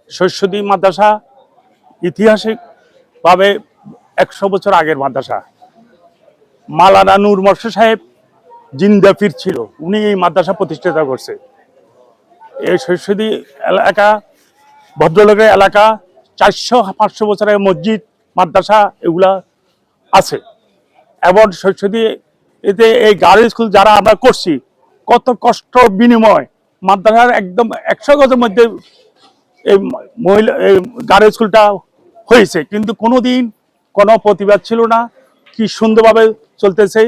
শৈশদী মাদ্রাসা ঐতিহাসিকভাবে 100 বছর আগের মাদ্রাসা। মাওলানা নূর মোর্শেদ সাহেব জিন্দা পীর ছিল, উনি এই মাদ্রাসা প্রতিষ্ঠাতা করছে। এই শৈশদী এলাকা ভদ্রলোকের এলাকা, 400-500 বছরের মসজিদ মাদ্রাসা এগুলা আছে। এবং শৈশদী এতে এই গার্লস স্কুল যারা আমরা করছি, কত কষ্ট বিনিময় মাদ্রাসার একদম 100 গজের মধ্যে এই মহিলা এই গার্লস স্কুলটা হয়েছে, কিন্তু কোনোদিন কোনো প্রতিবাদ ছিল না। কি সুন্দরভাবে চলতেছে।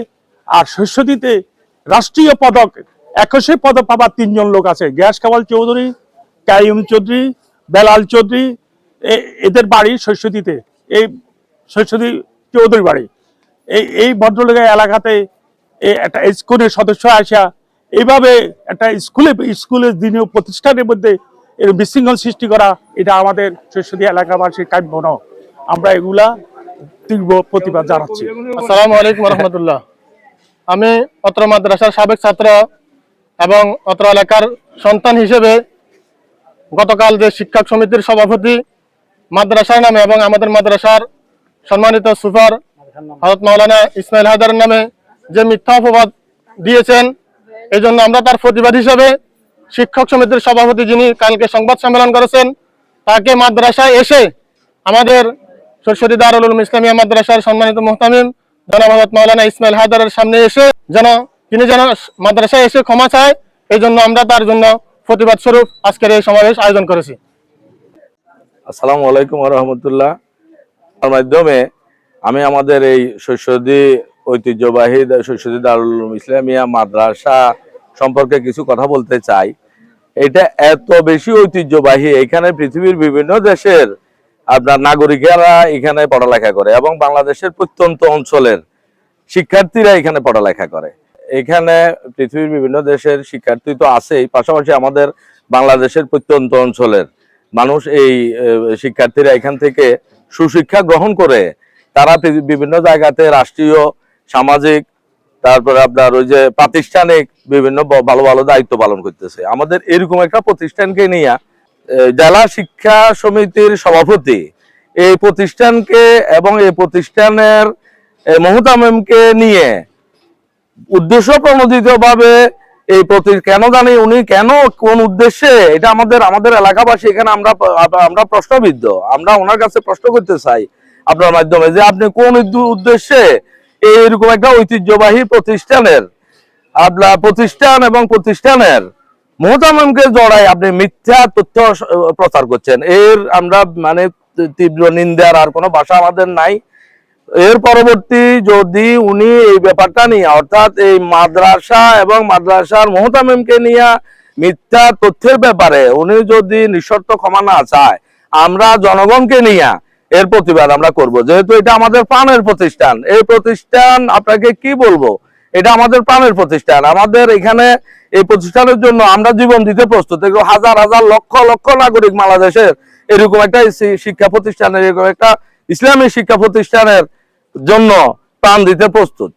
আর শৈশদীতে রাষ্ট্রীয় পদক 21 পদক পাবার 3 জন লোক আছে, গ্যাস কাওয়াল চৌধুরী, কাইয়ুম চৌধুরী, বেলাল চৌধুরী। এদের বাড়ি শৈশদীতে, এই শৈশদী চৌধুরী বাড়ি। এই ভদ্রলোকের এলাকাতে একটা স্কুলের সদস্য আসা এইভাবে একটা স্কুলের দিনীয় প্রতিষ্ঠানের মধ্যে এর বিশৃঙ্খল সৃষ্টি করা, এটা আমাদের শৈশদী এলাকাবাসীর কাম্য নয়। আমরা এগুলা তীব্র প্রতিবাদ জানাচ্ছি। আসসালামু আলাইকুম রহমতুল্লাহ। আমি অত্র মাদ্রাসার সাবেক ছাত্র এবং অত্র এলাকার সন্তান হিসেবে গতকাল যে শিক্ষক সমিতির সভাপতি মাদ্রাসার নামে এবং আমাদের মাদ্রাসার সম্মানিত সুপার হযরত মাওলানা ইসমাইল হায়দারের নামে যে মিথ্যা অপবাদ দিয়েছেন, এই জন্য আমরা তার প্রতিবাদ হিসেবে শিক্ষক সমিতির সভাপতি যিনি কালকে সংবাদ সম্মেলন করেছেন, তাকে মাদ্রাসায় এসে আমাদের শৈশদী দারুল উলুম ইসলামিয়া মাদ্রাসার সম্মানিত মুহতামিম জনাব হযরত মাওলানা ইসমাইল হায়দারের সামনে এসে তিনি যেন মাদ্রাসায় এসে ক্ষমা চায়, এই জন্য আমরা তার জন্য প্রতিবাদ স্বরূপ আজকের এই সমাবেশ আয়োজন করেছি। আসসালামু আলাইকুম রহমতুল্লাহ। তার মাধ্যমে আমি আমাদের এই শৈশদী ঐতিহ্যবাহী শৈশদী দারুল উলুম ইসলামিয়া মাদ্রাসা সম্পর্কে কিছু কথা বলতে চাই। এটা এত বেশি ঐতিহ্যবাহী, এখানে পৃথিবীর বিভিন্ন দেশের আপনার নাগরিকেরা এখানে পড়ালেখা করে এবং বাংলাদেশের প্রত্যন্ত অঞ্চলের শিক্ষার্থীরা এখানে পড়ালেখা করে। এখানে পৃথিবীর বিভিন্ন দেশের শিক্ষার্থী তো আছেই, পাশাপাশি আমাদের বাংলাদেশের প্রত্যন্ত অঞ্চলের মানুষ এই শিক্ষার্থীরা এখান থেকে সুশিক্ষা গ্রহণ করে তারা বিভিন্ন জায়গাতে রাষ্ট্রীয়, সামাজিক, তারপরে আপনার ওই যে প্রাতিষ্ঠানিক বিভিন্ন ভালো ভালো দায়িত্ব পালন করতেছে। আমাদের এরকম একটা প্রতিষ্ঠানকে নিয়ে জেলা শিক্ষা সমিতির সভাপতি এই প্রতিষ্ঠানকে এবং এই প্রতিষ্ঠানের মুহতামিমকে নিয়ে উদ্দেশ্য প্রণোদিত ভাবে এই কেন জানি উনি কেন কোন উদ্দেশ্যে, এটা আমাদের এলাকাবাসী এখানে আমরা প্রশ্নবিদ্ধ। আমরা ওনার কাছে প্রশ্ন করতে চাই আপনার মাধ্যমে যে আপনি কোন উদ্দেশ্যে এইরকম একটা ঐতিহ্যবাহী প্রতিষ্ঠানের প্রতিষ্ঠান এবং প্রতিষ্ঠানের মুহতামিমকে জড়াই আপনি মিথ্যা তথ্য প্রচার করছেন। এর আমরা মানে তীব্র নিন্দার আর কোনো ভাষা আমাদের নাই। এর পরবর্তী যদি উনি এই ব্যাপারটা নিয়ে অর্থাৎ এই মাদ্রাসা এবং মাদ্রাসার মুহতামিমকে নিয়ে মিথ্যা তথ্যের ব্যাপারে উনি যদি নিঃশর্ত ক্ষমা না চায়, আমরা জনগণকে নিয়ে এর প্রতিবাদ আমরা করব। যেহেতু এটা আমাদের প্রাণের প্রতিষ্ঠান, এই প্রতিষ্ঠান আপনাকে কি বলবো, এটা আমাদের প্রাণের প্রতিষ্ঠান। আমাদের এখানে এই প্রতিষ্ঠানের জন্য আমরা জীবন দিতে প্রস্তুত। হাজার হাজার লক্ষ লক্ষ নাগরিক বাংলাদেশের এরকম একটা শিক্ষা প্রতিষ্ঠানের, এরকম একটা ইসলামী শিক্ষা প্রতিষ্ঠানের জন্য প্রাণ দিতে প্রস্তুত।